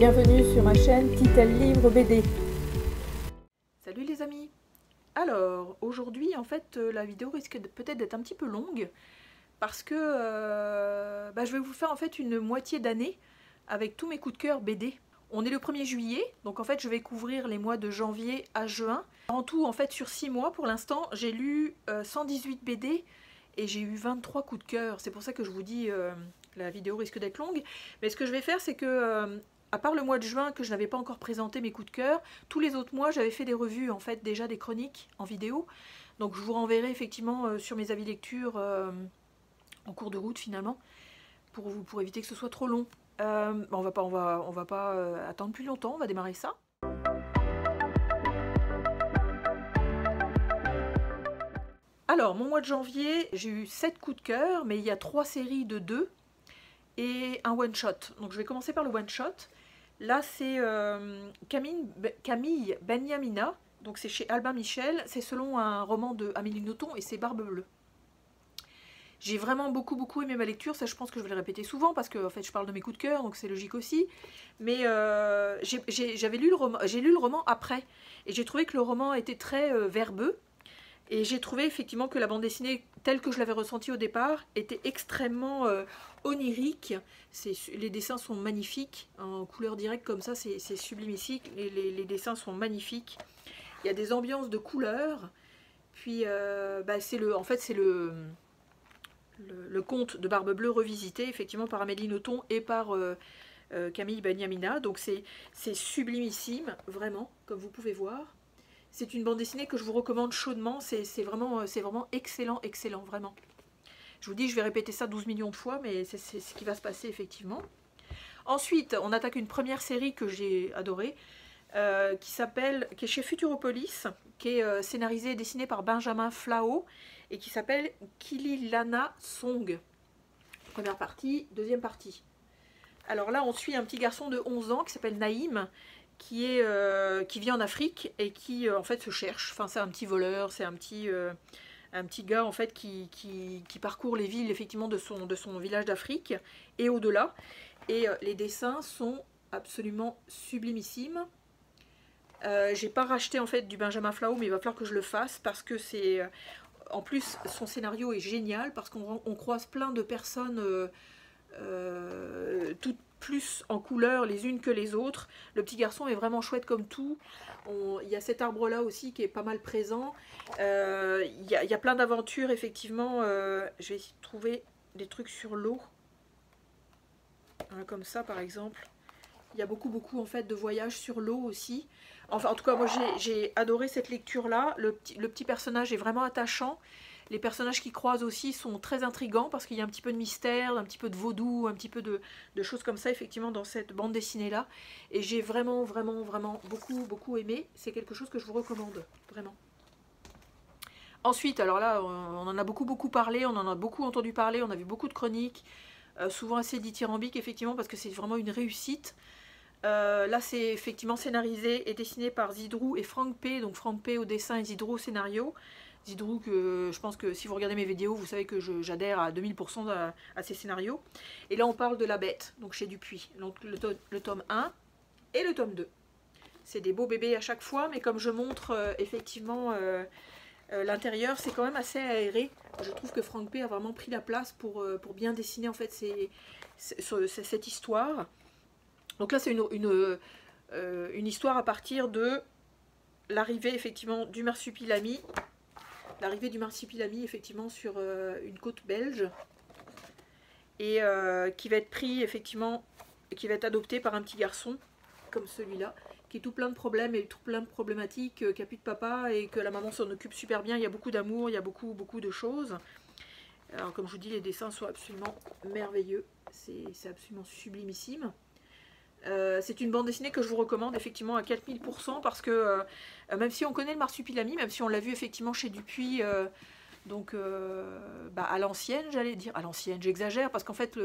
Bienvenue sur ma chaîne Titel Livre BD. Salut les amis. Alors aujourd'hui en fait la vidéo risque peut-être d'être un petit peu longue parce que je vais vous faire en fait une moitié d'année avec tous mes coups de cœur BD. On est le 1er juillet, donc en fait je vais couvrir les mois de janvier à juin. En tout en fait sur 6 mois pour l'instant j'ai lu 118 BD et j'ai eu 23 coups de cœur. C'est pour ça que je vous dis la vidéo risque d'être longue. Mais ce que je vais faire c'est que à part le mois de juin que je n'avais pas encore présenté mes coups de cœur, tous les autres mois j'avais fait des revues, en fait déjà des chroniques en vidéo. Donc je vous renverrai effectivement sur mes avis lecture en cours de route finalement, pour éviter que ce soit trop long. On va pas attendre plus longtemps, on va démarrer ça. Alors mon mois de janvier, j'ai eu 7 coups de cœur, mais il y a 3 séries de 2 et un one shot. Donc je vais commencer par le one shot. Là, c'est Camille Beniamina, donc c'est chez Albin Michel, c'est selon un roman de Amélie Nothomb et c'est Barbe Bleue. J'ai vraiment beaucoup aimé ma lecture, ça je pense que je vais le répéter souvent parce que en fait je parle de mes coups de cœur, donc c'est logique aussi. Mais j'ai lu le roman après et j'ai trouvé que le roman était très verbeux. Et j'ai trouvé effectivement que la bande dessinée, telle que je l'avais ressentie au départ, était extrêmement onirique. Les dessins sont magnifiques, en couleur directe comme ça, c'est sublimissime. Les dessins sont magnifiques. Il y a des ambiances de couleurs. Puis, en fait, c'est le conte de Barbe Bleue revisité, effectivement, par Amélie Nothomb et par Camille Beniamina. Donc c'est sublimissime, vraiment, comme vous pouvez voir. C'est une bande dessinée que je vous recommande chaudement, c'est vraiment excellent, vraiment. Je vous dis, je vais répéter ça 12 millions de fois, mais c'est ce qui va se passer effectivement. Ensuite, on attaque une première série que j'ai adorée, qui est chez Futuropolis, qui est scénarisée et dessinée par Benjamin Flao, et qui s'appelle Kililana Song. Première partie, deuxième partie. Alors là, on suit un petit garçon de 11 ans qui s'appelle Naïm, qui vit en Afrique et qui en fait se cherche. Enfin, c'est un petit voleur, c'est un petit gars en fait qui parcourt les villes effectivement de son village d'Afrique et au-delà. Et les dessins sont absolument sublimissimes. J'ai pas racheté en fait du Benjamin Flao, mais il va falloir que je le fasse parce que c'est en plus son scénario est génial parce qu'on croise plein de personnes toutes plus en couleur les unes que les autres. Le petit garçon est vraiment chouette comme tout. Il y a cet arbre là aussi qui est pas mal présent. Il y a plein d'aventures effectivement. Je vais essayer de trouver des trucs sur l'eau, comme ça par exemple. Il y a beaucoup en fait de voyages sur l'eau aussi. Enfin en tout cas moi j'ai adoré cette lecture là. Le petit personnage est vraiment attachant. Les personnages qui croisent aussi sont très intrigants parce qu'il y a un petit peu de mystère, un petit peu de vaudou, un petit peu de choses comme ça effectivement dans cette bande dessinée là. Et j'ai vraiment beaucoup aimé. C'est quelque chose que je vous recommande, vraiment. Ensuite, alors là, on en a beaucoup parlé, on en a beaucoup entendu parler, on a vu beaucoup de chroniques, souvent assez dithyrambiques effectivement parce que c'est vraiment une réussite. Là c'est effectivement scénarisé et dessiné par Zidrou et Franck P. Donc Franck P au dessin et Zidrou au scénario. Zidrou, que je pense que si vous regardez mes vidéos, vous savez que j'adhère à 2000% à ces scénarios. Et là on parle de La Bête, donc chez Dupuis. Donc le tome 1 et le tome 2. C'est des beaux bébés à chaque fois, mais comme je montre effectivement l'intérieur, c'est quand même assez aéré. Je trouve que Franck P a vraiment pris la place pour bien dessiner en fait cette histoire. Donc là c'est une histoire à partir de l'arrivée effectivement du marsupilami. L'arrivée du marsupilami effectivement sur une côte belge. Et qui va être pris effectivement, qui va être adopté par un petit garçon comme celui-là, qui est tout plein de problèmes et tout plein de problématiques, qui n'a plus de papa et que la maman s'en occupe super bien. Il y a beaucoup d'amour, il y a beaucoup de choses. Alors comme je vous dis, les dessins sont absolument merveilleux. C'est absolument sublimissime. C'est une bande dessinée que je vous recommande effectivement à 4000% parce que même si on connaît le marsupilami, même si on l'a vu effectivement chez Dupuis, à l'ancienne, j'allais dire, à l'ancienne, j'exagère parce qu'en fait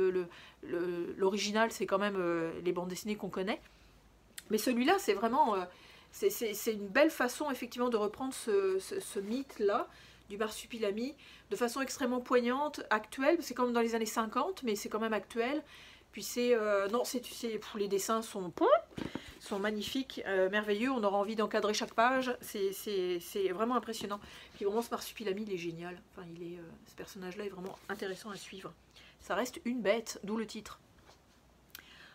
l'original c'est quand même les bandes dessinées qu'on connaît, mais celui-là c'est vraiment c'est une belle façon effectivement de reprendre ce mythe là du marsupilami de façon extrêmement poignante, actuelle. C'est comme dans les années 50 mais c'est quand même actuel. Puis c'est non, les dessins sont sont magnifiques, merveilleux. On aura envie d'encadrer chaque page. C'est vraiment impressionnant. Puis vraiment, ce marsupilami, il est génial. Enfin, ce personnage-là est vraiment intéressant à suivre. Ça reste une bête, d'où le titre.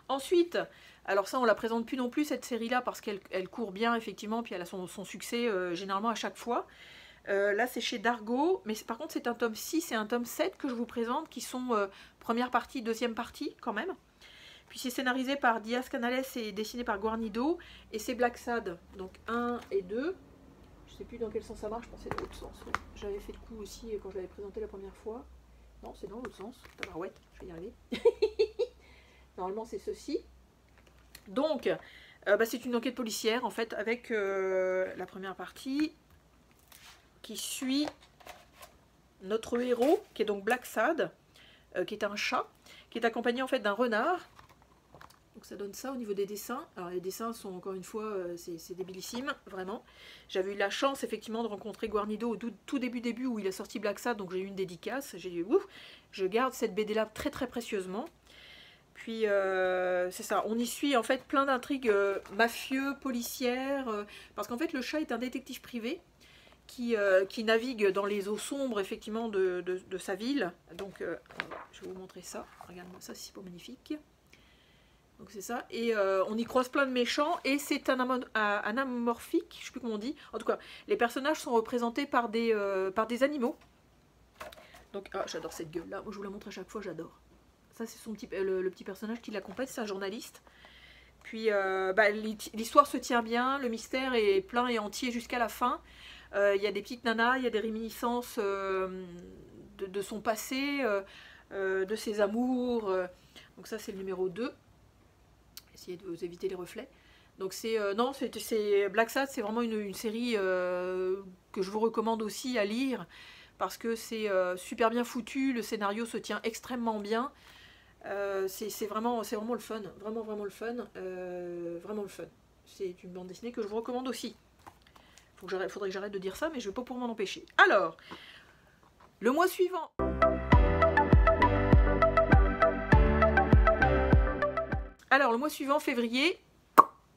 Ensuite, alors ça, on la présente plus non plus, cette série-là, parce qu'elle court bien, effectivement, puis elle a son succès généralement à chaque fois. Là, c'est chez Dargo, mais par contre, c'est un tome 6 et un tome 7 que je vous présente, qui sont première partie, deuxième partie, quand même. Puis c'est scénarisé par Diaz Canales et dessiné par Guarnido. Et c'est Black Sad, donc 1 et 2. Je sais plus dans quel sens ça marche, je pensais dans l'autre sens. J'avais fait le coup aussi quand je l'avais présenté la première fois. Non, c'est dans l'autre sens. Tabarouette, je vais y arriver. Normalement, c'est ceci. Donc, c'est une enquête policière, en fait, avec la première partie qui suit notre héros, qui est donc Black Sad, qui est un chat, qui est accompagné, en fait, d'un renard. Donc ça donne ça au niveau des dessins. Alors les dessins sont encore une fois, c'est débilissime, vraiment. J'avais eu la chance effectivement de rencontrer Guarnido au tout début où il a sorti Black Sad, donc j'ai eu une dédicace. J'ai dit ouf, je garde cette BD là très très précieusement. Puis c'est ça, on y suit en fait plein d'intrigues mafieux, policières, parce qu'en fait le chat est un détective privé qui navigue dans les eaux sombres effectivement de sa ville. Donc je vais vous montrer ça, regarde-moi ça, c'est pas magnifique. Donc c'est ça, et on y croise plein de méchants, et c'est anamorphique, je sais plus comment on dit. En tout cas, les personnages sont représentés par des animaux. Donc, j'adore cette gueule-là, moi je vous la montre à chaque fois, j'adore. Ça c'est le petit personnage qui l'accompagne, c'est un journaliste. Puis l'histoire se tient bien, le mystère est plein et entier jusqu'à la fin. Il y a des petites nanas, il y a des réminiscences de son passé, de ses amours. Donc ça c'est le numéro 2. Essayez de vous éviter les reflets. Donc c'est Black Sad, c'est vraiment une série que je vous recommande aussi à lire parce que c'est super bien foutu, le scénario se tient extrêmement bien. C'est vraiment le fun, vraiment le fun, vraiment le fun. C'est une bande dessinée que je vous recommande aussi. Faudrait que j'arrête de dire ça, mais je ne vais pas pouvoir m'en empêcher. Alors, le mois suivant. Alors, le mois suivant, février,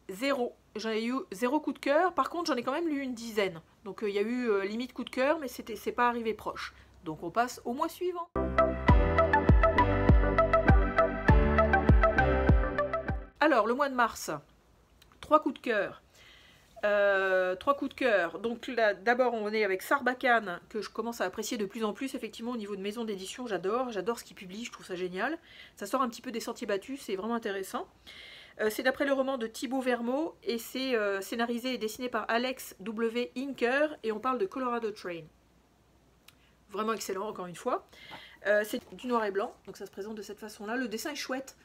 0. J'en ai eu 0 coup de cœur. Par contre, j'en ai quand même lu une dizaine. Donc, il y a eu limite coup de cœur, mais c'est pas arrivé proche. Donc, on passe au mois suivant. Alors, le mois de mars, 3 coups de cœur. 3 coups de cœur. Donc là, d'abord, on est avec Sarbacane, que je commence à apprécier de plus en plus, effectivement, au niveau de maison d'édition. J'adore ce qu'il publie, je trouve ça génial. Ça sort un petit peu des sentiers battus, c'est vraiment intéressant. C'est d'après le roman de Thibaut Vermeau, et c'est scénarisé et dessiné par Alex W. Inker, et on parle de Colorado Train. Vraiment excellent, encore une fois. C'est du noir et blanc, donc ça se présente de cette façon-là. Le dessin est chouette.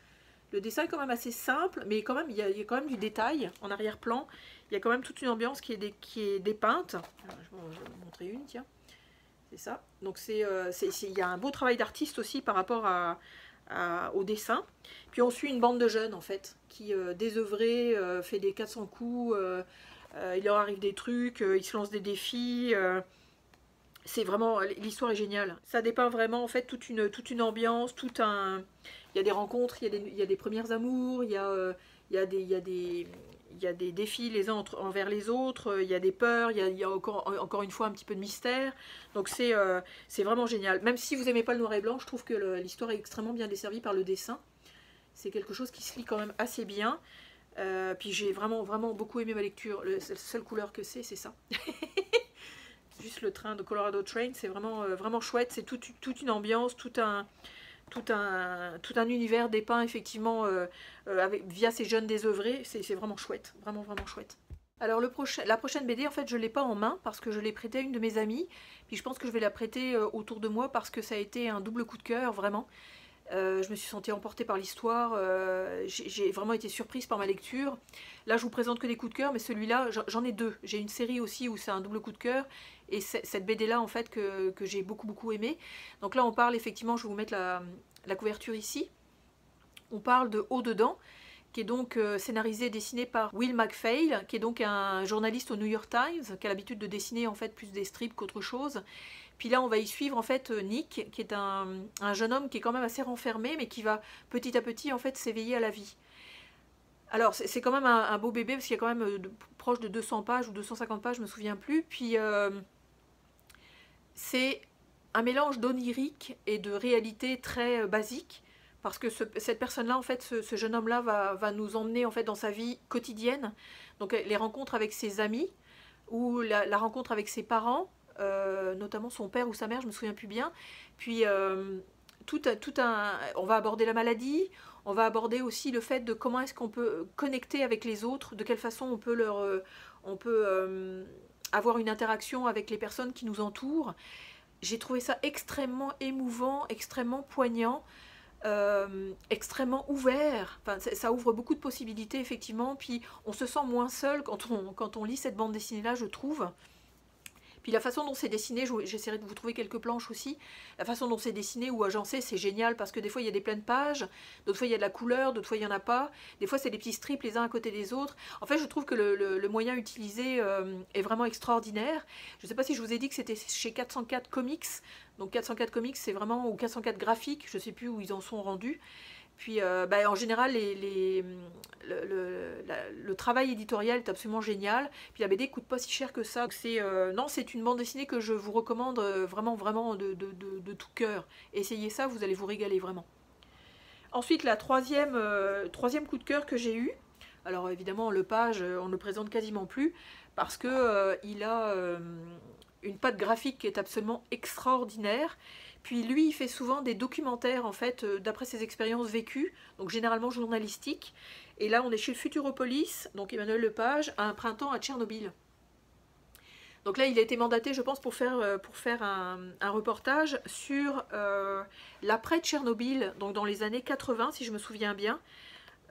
Le dessin est quand même assez simple, mais quand même, il y a quand même du détail en arrière-plan. Il y a quand même toute une ambiance qui est dépeinte. Alors, je vais vous montrer une, tiens. C'est ça. Donc il y a un beau travail d'artiste aussi par rapport au dessin. Puis on suit une bande de jeunes, en fait, qui, désœuvrés, fait des 400 coups. Il leur arrive des trucs, ils se lancent des défis. C'est vraiment, l'histoire est géniale. Ça dépeint vraiment, en fait, toute une ambiance, il y a des rencontres, il y a des premières amours, il y a des défis les uns envers les autres, il y a des peurs, il y a encore une fois un petit peu de mystère. Donc c'est vraiment génial. Même si vous n'aimez pas le noir et blanc, je trouve que l'histoire est extrêmement bien desservie par le dessin. C'est quelque chose qui se lit quand même assez bien. Puis j'ai vraiment beaucoup aimé ma lecture. La seule couleur que c'est ça. Juste le train de Colorado Train, c'est vraiment chouette. C'est toute une ambiance, tout un univers dépeint effectivement via ces jeunes désœuvrés. C'est vraiment chouette, vraiment chouette. Alors la prochaine BD, en fait, je ne l'ai pas en main parce que je l'ai prêtée à une de mes amies. Puis je pense que je vais la prêter autour de moi parce que ça a été un double coup de cœur, vraiment. Je me suis sentie emportée par l'histoire, j'ai vraiment été surprise par ma lecture. Là je vous présente que des coups de cœur, mais celui-là j'en ai deux. J'ai une série aussi où c'est un double coup de cœur, et cette BD là en fait que j'ai beaucoup aimé. Donc là on parle effectivement, je vais vous mettre la couverture ici, on parle de Haut Dedans, qui est donc scénarisé et dessiné par Will MacPhail, qui est donc un journaliste au New York Times, qui a l'habitude de dessiner en fait plus des strips qu'autre chose. Puis là, on va y suivre en fait Nick, qui est un jeune homme qui est quand même assez renfermé, mais qui va petit à petit en fait s'éveiller à la vie. Alors c'est quand même un beau bébé parce qu'il y a quand même proche de 200 pages ou 250 pages, je me souviens plus. Puis c'est un mélange d'onirique et de réalité très basique. Parce que cette personne-là, en fait, ce jeune homme-là va nous emmener en fait dans sa vie quotidienne. Donc les rencontres avec ses amis ou la rencontre avec ses parents, notamment son père ou sa mère, je me souviens plus bien. Puis on va aborder la maladie, on va aborder aussi le fait de comment est-ce qu'on peut connecter avec les autres, de quelle façon on peut avoir une interaction avec les personnes qui nous entourent. J'ai trouvé ça extrêmement émouvant, extrêmement poignant. Extrêmement ouvert, enfin, ça ouvre beaucoup de possibilités effectivement, puis on se sent moins seul quand on lit cette bande dessinée là, je trouve. Puis la façon dont c'est dessiné, j'essaierai de vous trouver quelques planches aussi, la façon dont c'est dessiné ou agencé, c'est génial parce que des fois il y a des pleines pages, d'autres fois il y a de la couleur, d'autres fois il n'y en a pas, des fois c'est des petits strips les uns à côté des autres. En fait je trouve que le moyen utilisé est vraiment extraordinaire. Je ne sais pas si je vous ai dit que c'était chez 404 Comics, donc 404 Comics c'est vraiment, ou 404 Graphiques, je ne sais plus où ils en sont rendus. Puis en général, le travail éditorial est absolument génial. Puis la BD ne coûte pas si cher que ça. Non, c'est une bande dessinée que je vous recommande vraiment, vraiment de tout cœur. Essayez ça, vous allez vous régaler vraiment. Ensuite, la troisième coup de cœur que j'ai eu. Alors évidemment, le page, on ne le présente quasiment plus parce que il a une patte graphique qui est absolument extraordinaire. Puis lui, il fait souvent des documentaires, en fait, d'après ses expériences vécues, donc généralement journalistiques. Et là, on est chez Futuropolis, donc Emmanuel Lepage, à un printemps à Tchernobyl. Donc là, il a été mandaté, je pense, pour faire un reportage sur l'après Tchernobyl, donc dans les années 80, si je me souviens bien.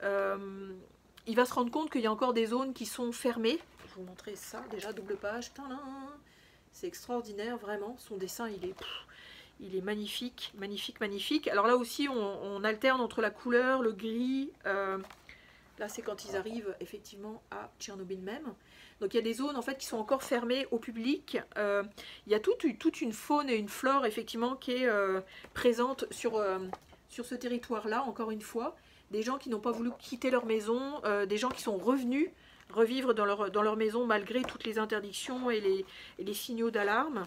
Il va se rendre compte qu'il y a encore des zones qui sont fermées. Je vais vous montrer ça, déjà, double page. C'est extraordinaire, vraiment. Son dessin, il est magnifique, magnifique, magnifique. Alors là aussi, on alterne entre la couleur, le gris. Là, c'est quand ils arrivent effectivement à Tchernobyl même. Donc il y a des zones en fait qui sont encore fermées au public. Il y a toute une faune et une flore effectivement qui est présente sur ce territoire-là, encore une fois. Des gens qui n'ont pas voulu quitter leur maison, des gens qui sont revenus revivre dans leur maison malgré toutes les interdictions et les signaux d'alarme.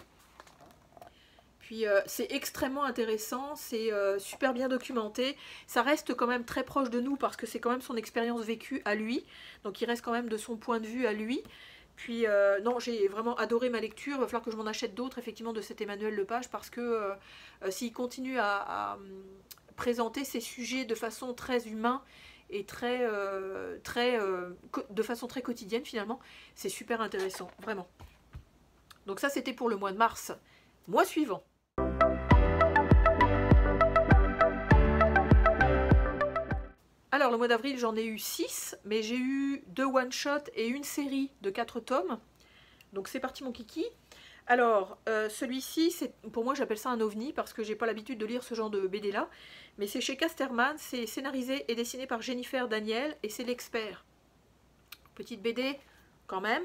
Puis c'est extrêmement intéressant, c'est super bien documenté. Ça reste quand même très proche de nous parce que c'est quand même son expérience vécue à lui. Donc il reste quand même de son point de vue à lui. Puis non, j'ai vraiment adoré ma lecture. Il va falloir que je m'en achète d'autres effectivement de cet Emmanuel Lepage parce que s'il continue à présenter ces sujets de façon très humaine et de façon très quotidienne finalement, c'est super intéressant, vraiment. Donc ça c'était pour le mois de mars. Mois suivant. Alors le mois d'avril j'en ai eu 6, mais j'ai eu 2 one-shots et une série de 4 tomes. Donc c'est parti mon kiki. Alors celui-ci, pour moi j'appelle ça un ovni parce que j'ai pas l'habitude de lire ce genre de BD là. Mais c'est chez Casterman, c'est scénarisé et dessiné par Jennifer Daniel et c'est l'expert. Petite BD quand même,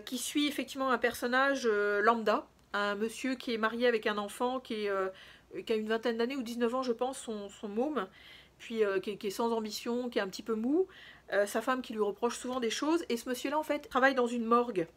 qui suit effectivement un personnage lambda, un monsieur qui est marié avec un enfant qui a une vingtaine d'années ou 19 ans je pense, son môme. Puis qui est sans ambition, qui est un petit peu mou, sa femme qui lui reproche souvent des choses, et ce monsieur-là en fait travaille dans une morgue.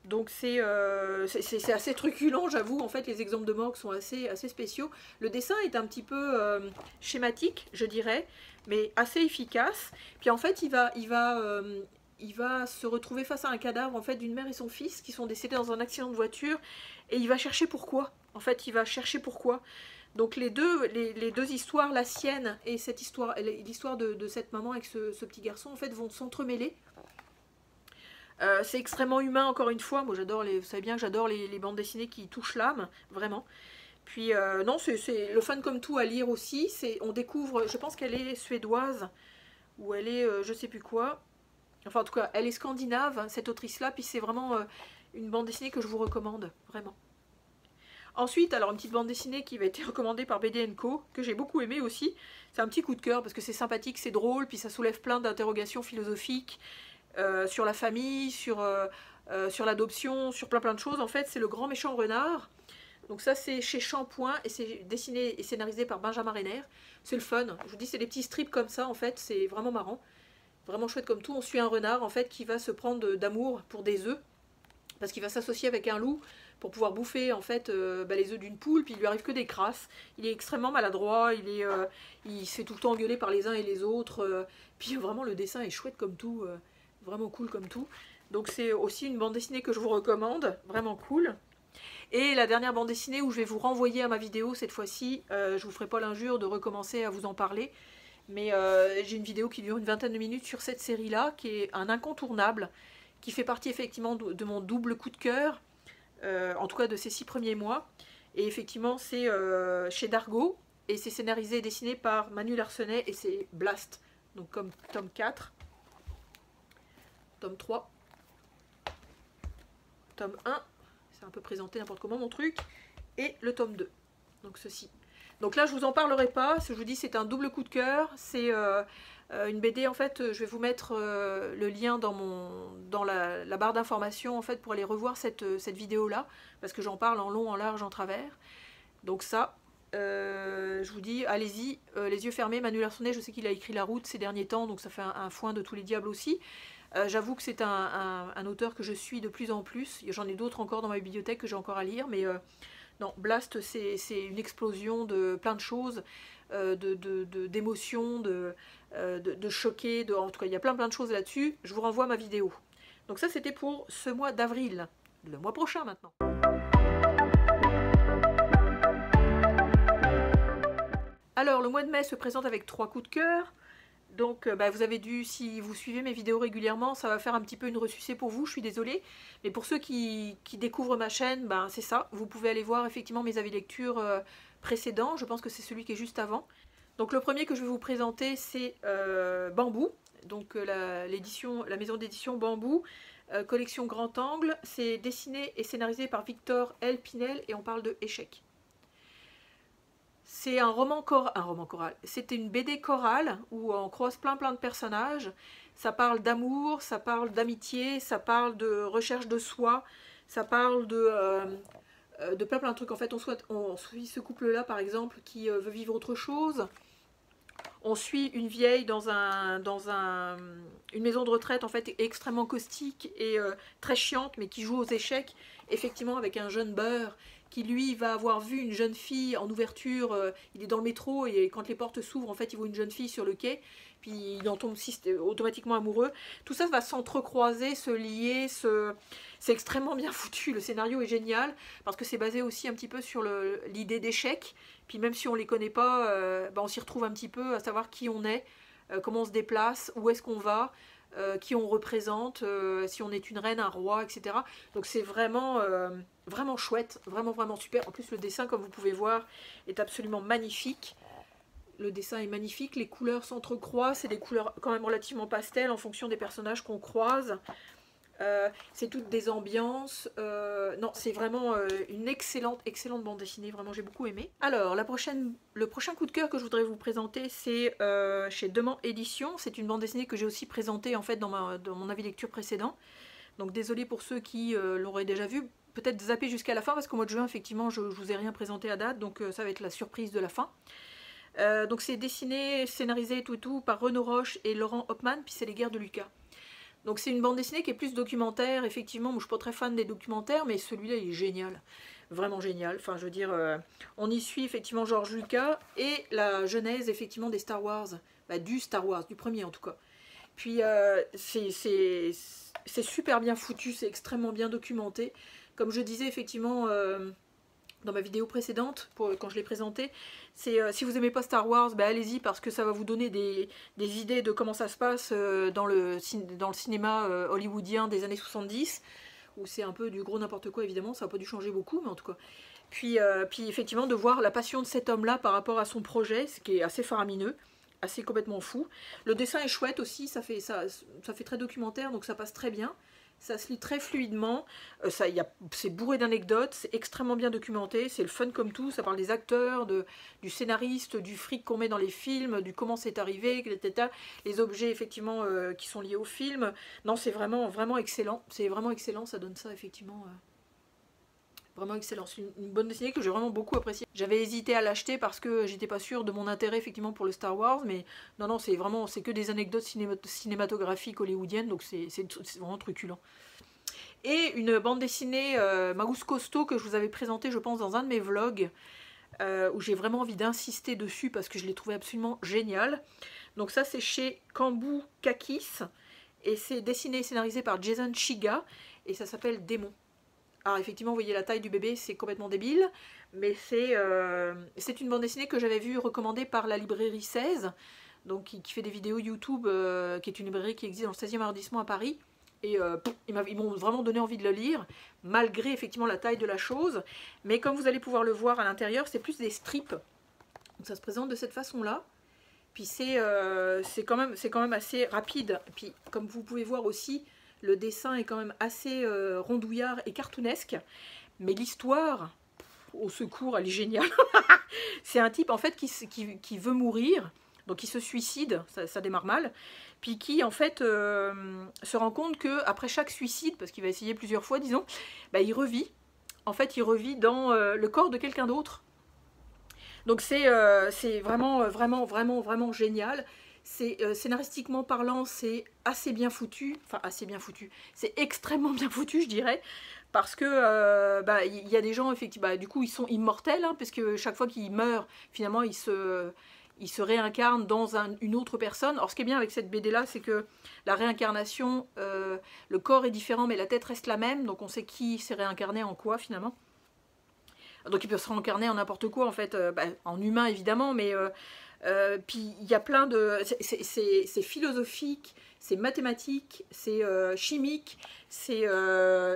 Donc c'est assez truculent, j'avoue, en fait les exemples de morgue sont assez spéciaux. Le dessin est un petit peu schématique, je dirais, mais assez efficace. Puis en fait il va se retrouver face à un cadavre en fait d'une mère et son fils qui sont décédés dans un accident de voiture, et il va chercher pourquoi. En fait il va chercher pourquoi. Donc les deux histoires, la sienne et l'histoire de cette maman avec ce petit garçon, en fait, vont s'entremêler. C'est extrêmement humain, encore une fois. Moi, vous savez bien que j'adore les bandes dessinées qui touchent l'âme, vraiment. Puis, non, c'est le fun comme tout à lire aussi. On découvre, je pense qu'elle est suédoise, ou elle est, je sais plus quoi. Enfin, en tout cas, elle est scandinave, cette autrice-là. Puis c'est vraiment une bande dessinée que je vous recommande, vraiment. Ensuite, alors une petite bande dessinée qui va être recommandée par BD & Co, que j'ai beaucoup aimé aussi. C'est un petit coup de cœur parce que c'est sympathique, c'est drôle, puis ça soulève plein d'interrogations philosophiques sur la famille, sur l'adoption, sur plein de choses. En fait, c'est Le Grand Méchant Renard. Donc ça, c'est chez Shampoing et c'est dessiné et scénarisé par Benjamin Renner. C'est le fun. Je vous dis, c'est des petits strips comme ça, en fait, c'est vraiment marrant. Vraiment chouette comme tout. On suit un renard en fait qui va se prendre d'amour pour des œufs. Parce qu'il va s'associer avec un loup pour pouvoir bouffer en fait les œufs d'une poule, puis il lui arrive que des crasses. Il est extrêmement maladroit, il se fait tout le temps engueuler par les uns et les autres. Puis vraiment le dessin est chouette comme tout, vraiment cool comme tout. Donc c'est aussi une bande dessinée que je vous recommande, vraiment cool. Et la dernière bande dessinée où je vais vous renvoyer à ma vidéo cette fois-ci, je vous ferai pas l'injure de recommencer à vous en parler. Mais j'ai une vidéo qui dure une vingtaine de minutes sur cette série-là, qui est un incontournable, qui fait partie effectivement de mon double coup de cœur, en tout cas de ces 6 premiers mois. Et effectivement c'est chez Dargaud, et c'est scénarisé et dessiné par Manu Larsenet, et c'est Blast, donc comme tome 4, tome 3, tome 1, c'est un peu présenté n'importe comment mon truc, et le tome 2, donc ceci. Donc là je vous en parlerai pas, je vous dis c'est un double coup de cœur, c'est une BD en fait, je vais vous mettre le lien dans la barre d'information en fait pour aller revoir cette vidéo là, parce que j'en parle en long, en large, en travers. Donc ça, je vous dis, allez-y, les yeux fermés. Manu Larsenet, je sais qu'il a écrit La Route ces derniers temps, donc ça fait un foin de tous les diables aussi. J'avoue que c'est un auteur que je suis de plus en plus, j'en ai d'autres encore dans ma bibliothèque que j'ai encore à lire, mais non, Blast c'est une explosion de plein de choses, d'émotions, de choquer, en tout cas il y a plein de choses là-dessus. Je vous renvoie à ma vidéo. Donc ça c'était pour ce mois d'avril, le mois prochain maintenant. Alors le mois de mai se présente avec 3 coups de cœur. Donc vous avez dû, si vous suivez mes vidéos régulièrement, ça va faire un petit peu une ressucée pour vous, je suis désolée. Mais pour ceux qui découvrent ma chaîne, c'est ça. Vous pouvez aller voir effectivement mes avis lecture précédents, je pense que c'est celui qui est juste avant. Donc le premier que je vais vous présenter c'est Bambou, donc la maison d'édition Bambou, collection Grand Angle. C'est dessiné et scénarisé par Victor L. Pinel et on parle de échec. C'est un roman choral, c'est une BD chorale où on croise plein de personnages. Ça parle d'amour, ça parle d'amitié, ça parle de recherche de soi, ça parle de plein de trucs. En fait, on suit ce couple-là, par exemple, qui veut vivre autre chose. On suit une vieille dans une maison de retraite, en fait, extrêmement caustique et très chiante, mais qui joue aux échecs, effectivement, avec un jeune beurre qui lui va avoir vu une jeune fille en ouverture, il est dans le métro et quand les portes s'ouvrent en fait il voit une jeune fille sur le quai, puis il en tombe automatiquement amoureux. Tout ça va s'entrecroiser, se lier, c'est extrêmement bien foutu, le scénario est génial parce que c'est basé aussi un petit peu sur l'idée d'échec, puis même si on les connaît pas, on s'y retrouve un petit peu à savoir qui on est, comment on se déplace, où est-ce qu'on va, qui on représente, si on est une reine, un roi, etc. Donc c'est vraiment chouette, vraiment super. En plus le dessin, comme vous pouvez voir, est absolument magnifique. Le dessin est magnifique, les couleurs s'entrecroisent, c'est des couleurs quand même relativement pastel en fonction des personnages qu'on croise. C'est toutes des ambiances. Non, c'est vraiment une excellente bande dessinée. Vraiment, j'ai beaucoup aimé. Alors, le prochain coup de cœur que je voudrais vous présenter, c'est chez Demand Édition. C'est une bande dessinée que j'ai aussi présentée en fait dans mon avis lecture précédent. Donc, désolé pour ceux qui l'auraient déjà vu. Peut-être zapper jusqu'à la fin parce qu'au mois de juin, effectivement, je vous ai rien présenté à date. Donc, ça va être la surprise de la fin. Donc, c'est dessiné, scénarisé tout par Renaud Roche et Laurent Hopman. Puis, c'est Les Guerres de Lucas. Donc c'est une bande dessinée qui est plus documentaire, effectivement, moi je suis pas très fan des documentaires, mais celui-là il est génial, vraiment génial, enfin je veux dire, on y suit effectivement George Lucas et la genèse effectivement des Star Wars, du Star Wars, du premier en tout cas. Puis c'est super bien foutu, c'est extrêmement bien documenté, comme je disais effectivement dans ma vidéo précédente, quand je l'ai présenté, c'est si vous n'aimez pas Star Wars, allez-y parce que ça va vous donner des idées de comment ça se passe dans le cinéma hollywoodien des années 70, où c'est un peu du gros n'importe quoi évidemment, ça n'a pas dû changer beaucoup, mais en tout cas. Puis effectivement de voir la passion de cet homme-là par rapport à son projet, ce qui est assez faramineux, assez complètement fou. Le dessin est chouette aussi, ça fait très documentaire, donc ça passe très bien. Ça se lit très fluidement, c'est bourré d'anecdotes, c'est extrêmement bien documenté, c'est le fun comme tout, ça parle des acteurs, du scénariste, du fric qu'on met dans les films, du comment c'est arrivé, etc. Les objets effectivement qui sont liés au film. Non, c'est vraiment excellent, ça donne ça effectivement Vraiment excellent, c'est une bonne dessinée que j'ai vraiment beaucoup appréciée. J'avais hésité à l'acheter parce que j'étais pas sûre de mon intérêt effectivement pour le Star Wars, mais non, c'est vraiment, c'est que des anecdotes cinématographiques hollywoodiennes, donc c'est vraiment truculent. Et une bande dessinée Mouse Costaud que je vous avais présentée, je pense, dans un de mes vlogs, où j'ai vraiment envie d'insister dessus parce que je l'ai trouvé absolument génial. Donc ça, c'est chez Kambu Kakis, et c'est dessiné et scénarisé par Jason Chiga, et ça s'appelle Démon. Alors effectivement, vous voyez la taille du bébé, c'est complètement débile, mais c'est une bande dessinée que j'avais vue recommandée par la librairie 16, donc qui fait des vidéos YouTube, qui est une librairie qui existe dans le 16e arrondissement à Paris. Et ils m'ont vraiment donné envie de le lire, malgré effectivement la taille de la chose. Mais comme vous allez pouvoir le voir à l'intérieur, c'est plus des strips. Donc ça se présente de cette façon-là. Puis c'est quand même assez rapide. Puis comme vous pouvez voir aussi, le dessin est quand même assez rondouillard et cartoonesque. Mais l'histoire, au secours, elle est géniale. C'est un type en fait qui veut mourir. Donc il se suicide, ça démarre mal, puis qui en fait se rend compte que après chaque suicide, parce qu'il va essayer plusieurs fois disons, bah, il revit. En fait il revit dans le corps de quelqu'un d'autre. Donc c'est vraiment génial. Scénaristiquement parlant, c'est assez bien foutu, enfin assez bien foutu, c'est extrêmement bien foutu je dirais, parce que bah, y a des gens effectivement, bah, du coup ils sont immortels, hein, parce que chaque fois qu'ils meurent, finalement ils se réincarnent dans une autre personne. Alors ce qui est bien avec cette BD là, c'est que la réincarnation, le corps est différent mais la tête reste la même, donc on sait qui s'est réincarné en quoi finalement. Donc il peut se réincarner en n'importe quoi en fait, bah, en humain évidemment, mais puis il y a plein de... C'est philosophique, c'est mathématique, c'est chimique, c'est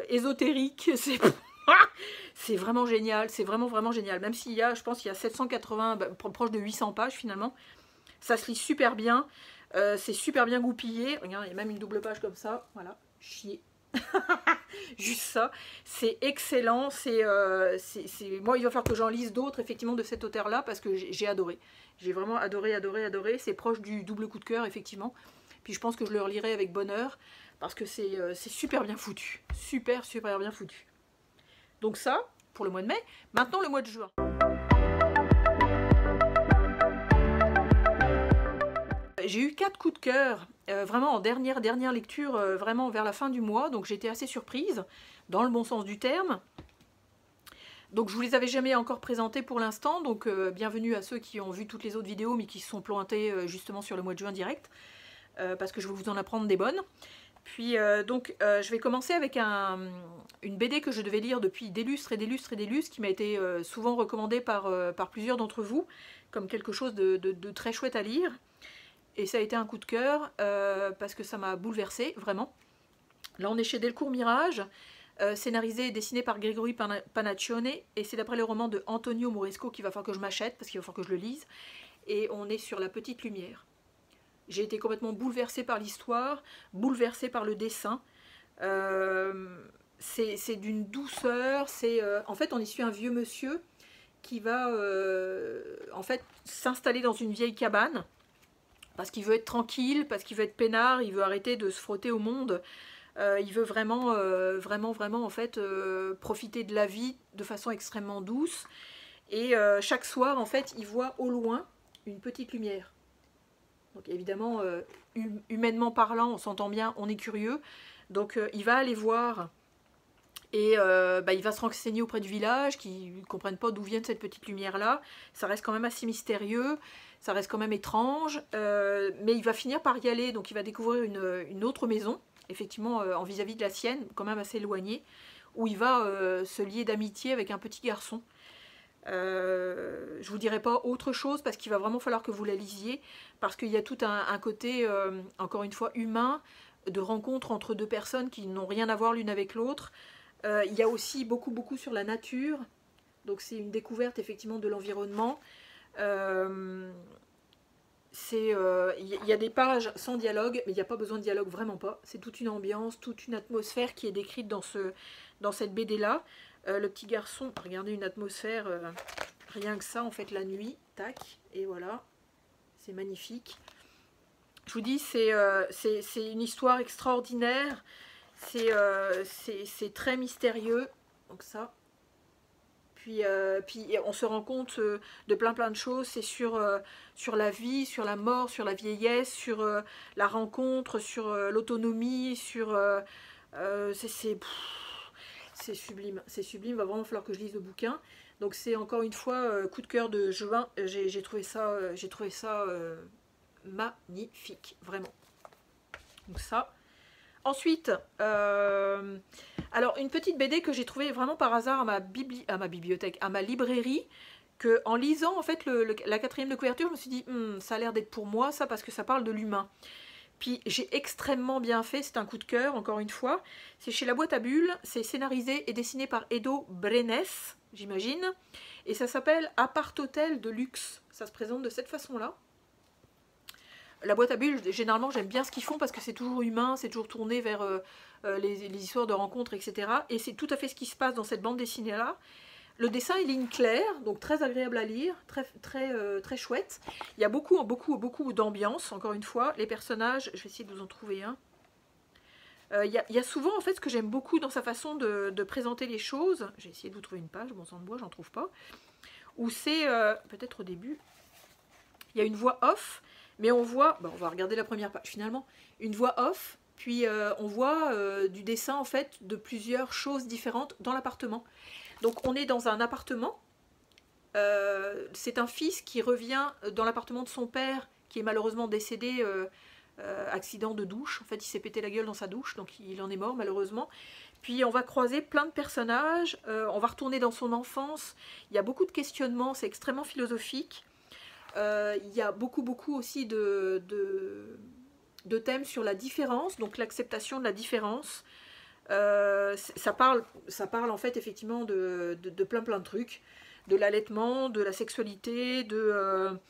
ésotérique, c'est... C'est vraiment génial, c'est vraiment génial. Même s'il y a, je pense qu'il y a 780, bah, proche de 800 pages finalement. Ça se lit super bien, c'est super bien goupillé. Regarde, il y a même une double page comme ça, voilà, chier. Juste ça, c'est excellent. Moi, il va falloir que j'en lise d'autres effectivement de cet auteur-là parce que j'ai adoré. J'ai vraiment adoré. C'est proche du double coup de cœur effectivement. Puis je pense que je le relirai avec bonheur parce que c'est super bien foutu, super bien foutu. Donc ça, pour le mois de mai. Maintenant, le mois de juin. J'ai eu 4 coups de cœur, vraiment en dernière lecture, vraiment vers la fin du mois. Donc j'ai été assez surprise, dans le bon sens du terme. Donc je vous les avais jamais encore présentés pour l'instant. Donc bienvenue à ceux qui ont vu toutes les autres vidéos, mais qui se sont plantés justement sur le mois de juin direct. Parce que je vais vous en apprendre des bonnes. Puis je vais commencer avec une BD que je devais lire depuis des lustres, qui m'a été souvent recommandée par plusieurs d'entre vous, comme quelque chose de très chouette à lire. Et ça a été un coup de cœur, parce que ça m'a bouleversée, vraiment. Là on est chez Delcourt Mirage, scénarisé et dessiné par Gregory Panaccione, et c'est d'après le roman de Antonio Moresco qu'il va falloir que je m'achète, parce qu'il va falloir que je le lise. Et on est sur La Petite Lumière. J'ai été complètement bouleversée par l'histoire, bouleversée par le dessin. C'est d'une douceur. En fait, on y suit un vieux monsieur qui va en fait s'installer dans une vieille cabane parce qu'il veut être tranquille, parce qu'il veut être peinard, il veut arrêter de se frotter au monde. Il veut vraiment en fait profiter de la vie de façon extrêmement douce. Et chaque soir, en fait, il voit au loin une petite lumière. Donc évidemment, humainement parlant, on s'entend bien, on est curieux. Donc il va aller voir et il va se renseigner auprès du village, qui ne comprennent pas d'où vient cette petite lumière-là. Ça reste quand même assez mystérieux, ça reste quand même étrange, mais il va finir par y aller. Donc il va découvrir une autre maison, effectivement en vis-à-vis de la sienne, quand même assez éloignée, où il va se lier d'amitié avec un petit garçon. Je vous dirai pas autre chose parce qu'il va vraiment falloir que vous la lisiez, parce qu'il y a tout un côté encore une fois humain, de rencontre entre deux personnes qui n'ont rien à voir l'une avec l'autre. Il y a aussi beaucoup sur la nature, donc c'est une découverte effectivement de l'environnement. Il y a des pages sans dialogue, mais il n'y a pas besoin de dialogue, vraiment pas. C'est toute une ambiance, toute une atmosphère qui est décrite dans cette BD là. Le petit garçon, regardez, une atmosphère, rien que ça, en fait, la nuit, tac, et voilà, c'est magnifique. Je vous dis, c'est une histoire extraordinaire, c'est très mystérieux, donc ça, Puis on se rend compte de plein de choses. C'est sur la vie, sur la mort, sur la vieillesse, sur la rencontre, sur l'autonomie, sur... c'est sublime, c'est sublime. Il va vraiment falloir que je lise le bouquin. Donc c'est encore une fois coup de cœur de juin. J'ai trouvé ça, magnifique, vraiment. Donc ça... Ensuite, alors une petite BD que j'ai trouvée vraiment par hasard à ma bibliothèque, à ma librairie, que en lisant en fait la quatrième de couverture, je me suis dit ça a l'air d'être pour moi ça parce que ça parle de l'humain. Puis j'ai extrêmement bien fait, c'est un coup de cœur encore une fois. C'est chez La Boîte à Bulles, c'est scénarisé et dessiné par Edo Brenes, j'imagine, et ça s'appelle Appart Hôtel de luxe. Ça se présente de cette façon-là. La Boîte à Bulles, généralement, j'aime bien ce qu'ils font parce que c'est toujours humain, c'est toujours tourné vers les histoires de rencontres, etc. Et c'est tout à fait ce qui se passe dans cette bande dessinée-là. Le dessin est ligne claire, donc très agréable à lire, très chouette. Il y a beaucoup d'ambiance, encore une fois. Les personnages, je vais essayer de vous en trouver un. Il y a souvent, en fait, ce que j'aime beaucoup dans sa façon de présenter les choses. J'ai essayé de vous trouver une page, bon sang de bois, j'en trouve pas. Où c'est, peut-être au début, il y a une voix off. Mais on voit, on va regarder la première page finalement, une voix off, puis on voit du dessin en fait de plusieurs choses différentes dans l'appartement. Donc on est dans un appartement, c'est un fils qui revient dans l'appartement de son père qui est malheureusement décédé, accident de douche, en fait il s'est pété la gueule dans sa douche, donc il en est mort malheureusement. Puis on va croiser plein de personnages, on va retourner dans son enfance, il y a beaucoup de questionnements, c'est extrêmement philosophique. Il y a beaucoup aussi de thèmes sur la différence, donc l'acceptation de la différence. Ça parle en fait effectivement de plein de trucs, de l'allaitement, de la sexualité, de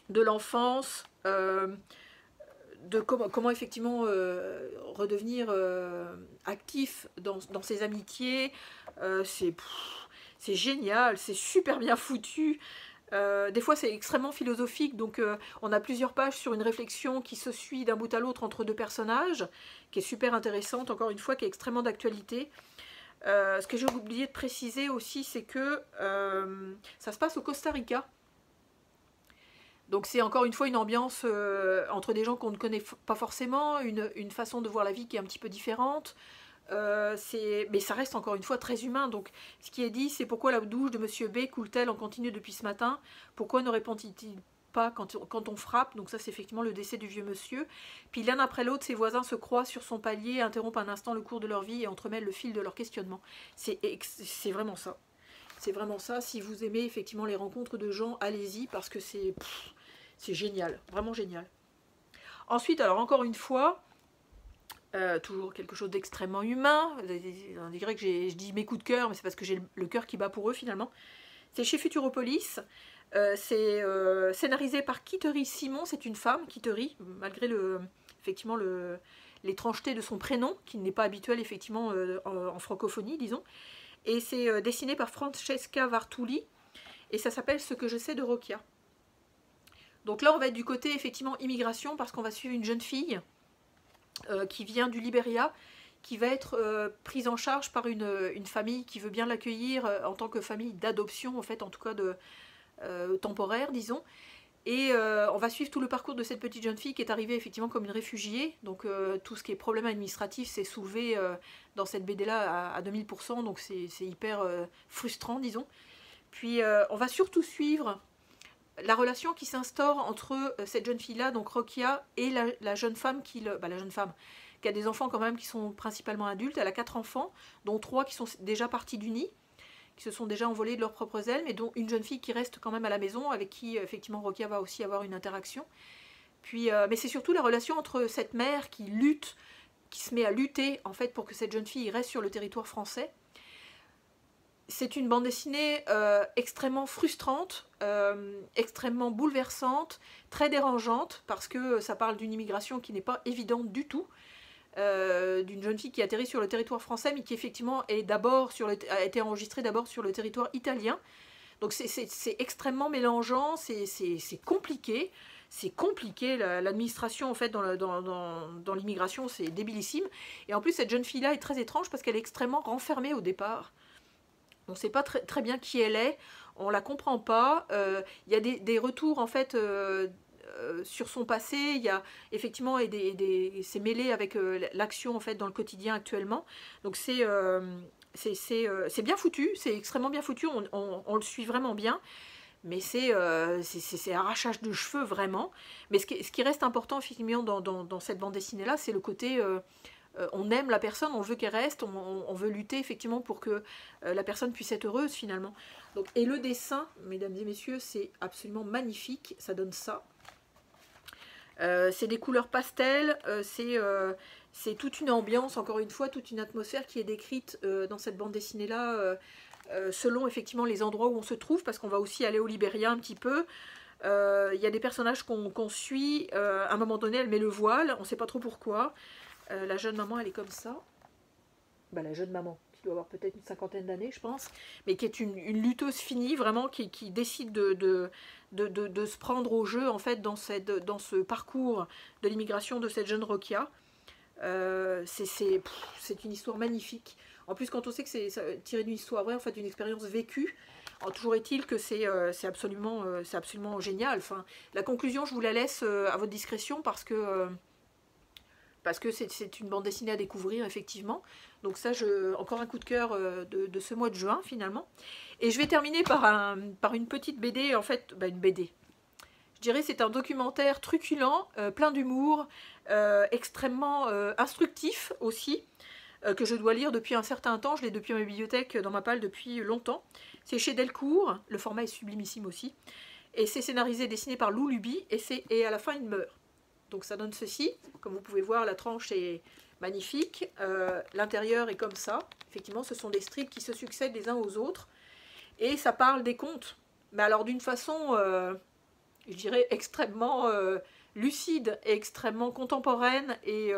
l'enfance, de comment effectivement redevenir actif dans ses amitiés. C'est génial, c'est super bien foutu. Des fois c'est extrêmement philosophique, donc on a plusieurs pages sur une réflexion qui se suit d'un bout à l'autre entre deux personnages, qui est super intéressante, encore une fois, qui est extrêmement d'actualité. Ce que j'ai oublié de préciser aussi, c'est que ça se passe au Costa Rica. Donc c'est encore une fois une ambiance entre des gens qu'on ne connaît pas forcément, une façon de voir la vie qui est un petit peu différente. Mais ça reste encore une fois très humain. Donc ce qui est dit, c'est pourquoi la douche de Monsieur B coule-t-elle en continu depuis ce matin? Pourquoi ne répondit-il pas quand on frappe? Donc ça c'est effectivement le décès du vieux monsieur. Puis l'un après l'autre, ses voisins se croisent sur son palier, interrompent un instant le cours de leur vie et entremêlent le fil de leur questionnement. C'est vraiment ça. C'est vraiment ça. Si vous aimez effectivement les rencontres de gens, allez-y parce que c'est génial, vraiment génial. Ensuite, alors encore une fois, toujours quelque chose d'extrêmement humain. On dirait que je dis mes coups de cœur, mais c'est parce que j'ai le cœur qui bat pour eux finalement. C'est chez Futuropolis. C'est scénarisé par Kittery Simon. C'est une femme, Kittery, malgré effectivement l'étrangeté de son prénom, qui n'est pas habituel effectivement en francophonie, disons. Et c'est dessiné par Francesca Vartuli. Et ça s'appelle Ce que je sais de Rokia. Donc là, on va être du côté effectivement immigration, parce qu'on va suivre une jeune fille qui vient du Libéria, qui va être prise en charge par une famille qui veut bien l'accueillir en tant que famille d'adoption, en fait, en tout cas temporaire, disons. Et on va suivre tout le parcours de cette petite jeune fille qui est arrivée effectivement comme une réfugiée. Donc tout ce qui est problème administratif s'est soulevé dans cette BD-là à 2000%, donc c'est hyper frustrant, disons. Puis on va surtout suivre la relation qui s'instaure entre cette jeune fille-là, donc Rokia, et la jeune femme la jeune femme qui a des enfants quand même qui sont principalement adultes. Elle a 4 enfants, dont 3 qui sont déjà partis du nid, qui se sont déjà envolés de leurs propres ailes, mais dont une jeune fille qui reste quand même à la maison, avec qui effectivement Rokia va aussi avoir une interaction. Puis, mais c'est surtout la relation entre cette mère qui lutte, qui se met à lutter en fait pour que cette jeune fille reste sur le territoire français. C'est une bande dessinée extrêmement frustrante, extrêmement bouleversante, très dérangeante, parce que ça parle d'une immigration qui n'est pas évidente du tout, d'une jeune fille qui atterrit sur le territoire français, mais qui effectivement a été enregistrée d'abord sur le territoire italien. Donc c'est extrêmement mélangeant, c'est compliqué. C'est compliqué, l'administration en fait dans l'immigration, c'est débilissime. Et en plus, cette jeune fille-là est très étrange parce qu'elle est extrêmement renfermée au départ. On ne sait pas très bien qui elle est, on la comprend pas. Il y a des retours en fait sur son passé. Il y a effectivement c'est mêlé avec l'action en fait dans le quotidien actuellement. Donc c'est bien foutu, c'est extrêmement bien foutu. On le suit vraiment bien. Mais c'est arrachage de cheveux vraiment. Mais ce qui reste important effectivement dans cette bande dessinée là, c'est le côté on aime la personne, on veut qu'elle reste, on veut lutter effectivement pour que la personne puisse être heureuse finalement. Donc, et le dessin, mesdames et messieurs, c'est absolument magnifique, ça donne ça. C'est des couleurs pastel, c'est toute une ambiance, encore une fois, toute une atmosphère qui est décrite dans cette bande dessinée là, selon effectivement les endroits où on se trouve, parce qu'on va aussi aller au Libéria un petit peu. Il y a des personnages qu'on suit, à un moment donné elle met le voile, on ne sait pas trop pourquoi. La jeune maman, elle est comme ça. Bah, la jeune maman, qui doit avoir peut-être une cinquantaine d'années, je pense, mais qui est une lutteuse finie, vraiment, qui décide de se prendre au jeu, en fait, dans ce parcours de l'immigration de cette jeune Rokia. C'est une histoire magnifique. En plus, quand on sait que c'est tiré d'une histoire vraie, en fait, d'une expérience vécue, toujours est-il que c'est absolument génial. Enfin, la conclusion, je vous la laisse à votre discrétion, parce que c'est une bande dessinée à découvrir, effectivement. Donc ça, encore un coup de cœur de ce mois de juin, finalement. Et je vais terminer par une petite BD, en fait, une BD. Je dirais c'est un documentaire truculent, plein d'humour, extrêmement instructif aussi, que je dois lire depuis un certain temps. Je l'ai depuis ma bibliothèque, dans ma palle, depuis longtemps. C'est chez Delcourt, le format est sublimissime aussi. Et c'est scénarisé et dessiné par Lou Luby, et à la fin, il meurt. Donc ça donne ceci, comme vous pouvez voir, la tranche est magnifique, l'intérieur est comme ça, effectivement ce sont des strips qui se succèdent les uns aux autres, et ça parle des contes, mais alors d'une façon, je dirais, extrêmement lucide, et extrêmement contemporaine, et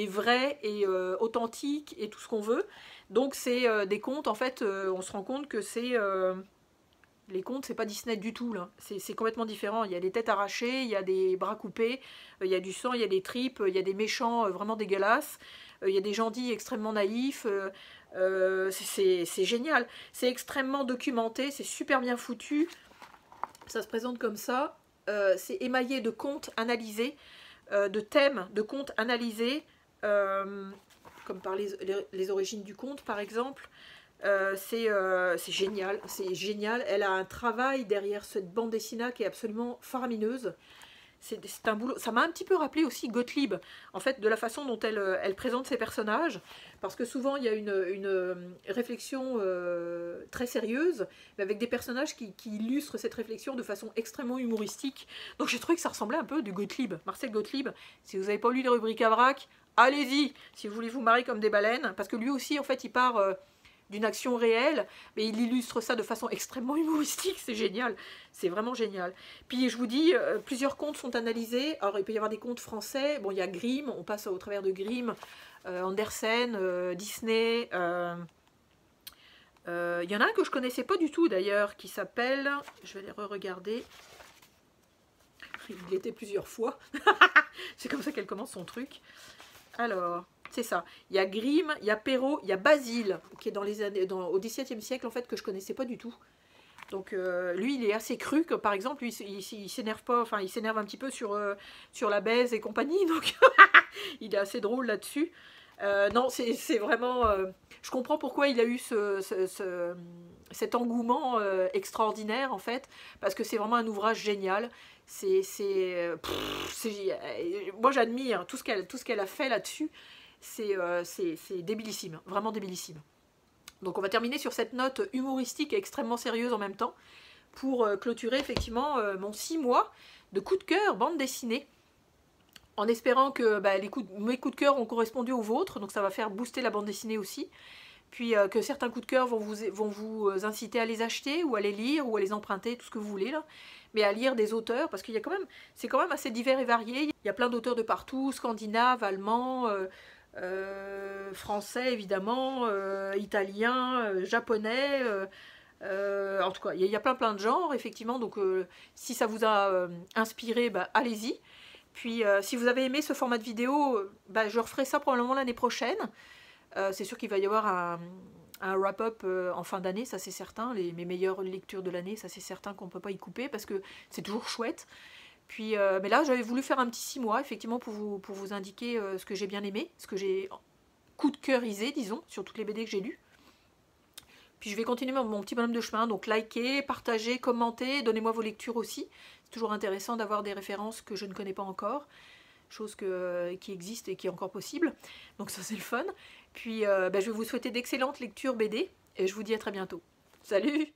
vraie, et authentique, et tout ce qu'on veut. Donc c'est des contes, en fait, on se rend compte que c'est... les contes, c'est pas Disney du tout, là. C'est complètement différent. Il y a des têtes arrachées, il y a des bras coupés, il y a du sang, il y a des tripes, il y a des méchants vraiment dégueulasses, il y a des gentils extrêmement naïfs. C'est génial. C'est extrêmement documenté, c'est super bien foutu. Ça se présente comme ça. C'est émaillé de contes analysés, de thèmes de contes analysés, comme par les origines du conte, par exemple. C'est génial, c'est génial. Elle a un travail derrière cette bande dessinée qui est absolument faramineuse. C'est un boulot. Ça m'a un petit peu rappelé aussi Gottlieb, en fait, de la façon dont elle présente ses personnages, parce que souvent il y a une réflexion très sérieuse, mais avec des personnages qui illustrent cette réflexion de façon extrêmement humoristique. Donc j'ai trouvé que ça ressemblait un peu du Gottlieb, Marcel Gottlieb. Si vous n'avez pas lu les rubriques à vrac, allez-y, si vous voulez vous marier comme des baleines, parce que lui aussi, en fait, il part... d'une action réelle, mais il illustre ça de façon extrêmement humoristique, c'est génial, c'est vraiment génial. Puis je vous dis, plusieurs contes sont analysés, alors il peut y avoir des contes français, bon il y a Grimm, on passe au travers de Grimm, Andersen, Disney, il y en a un que je connaissais pas du tout d'ailleurs, qui s'appelle, je vais les re-regarder, il était plusieurs fois, c'est comme ça qu'elle commence son truc, alors... C'est ça. Il y a Grimm, il y a Perrault, il y a Basile, qui est dans les années, au XVIIe siècle, en fait, que je connaissais pas du tout. Donc, lui, il est assez cru, que par exemple, lui, il s'énerve pas, enfin, il s'énerve un petit peu sur la baise et compagnie, donc il est assez drôle là-dessus. Non, c'est vraiment... je comprends pourquoi il a eu cet engouement extraordinaire, en fait, parce que c'est vraiment un ouvrage génial. Moi, j'admire tout ce qu'elle a fait là-dessus. C'est débilissime, vraiment débilissime. Donc on va terminer sur cette note humoristique et extrêmement sérieuse en même temps, pour clôturer effectivement mon 6 mois de coup de cœur bande dessinée, en espérant que mes coups de cœur ont correspondu aux vôtres, donc ça va faire booster la bande dessinée aussi, puis que certains coups de cœur vont vous inciter à les acheter, ou à les lire, ou à les emprunter, tout ce que vous voulez là, mais à lire des auteurs, parce qu'il y a c'est quand même assez divers et varié, il y a plein d'auteurs de partout, scandinaves, allemands, français évidemment, italien, japonais, en tout cas il y a plein de genres effectivement, donc si ça vous a inspiré, allez-y. Puis si vous avez aimé ce format de vidéo, je referai ça probablement l'année prochaine. C'est sûr qu'il va y avoir wrap-up en fin d'année, ça c'est certain, mes meilleures lectures de l'année, ça c'est certain qu'on ne peut pas y couper parce que c'est toujours chouette. Puis, mais là j'avais voulu faire un petit 6 mois, effectivement, pour vous indiquer ce que j'ai bien aimé, ce que j'ai coup de cœurisé, disons, sur toutes les BD que j'ai lues. Puis je vais continuer mon petit bonhomme de chemin, donc likez, partagez, commentez, donnez-moi vos lectures aussi. C'est toujours intéressant d'avoir des références que je ne connais pas encore, chose qui existe et qui est encore possible. Donc ça c'est le fun. Puis je vais vous souhaiter d'excellentes lectures BD et je vous dis à très bientôt. Salut!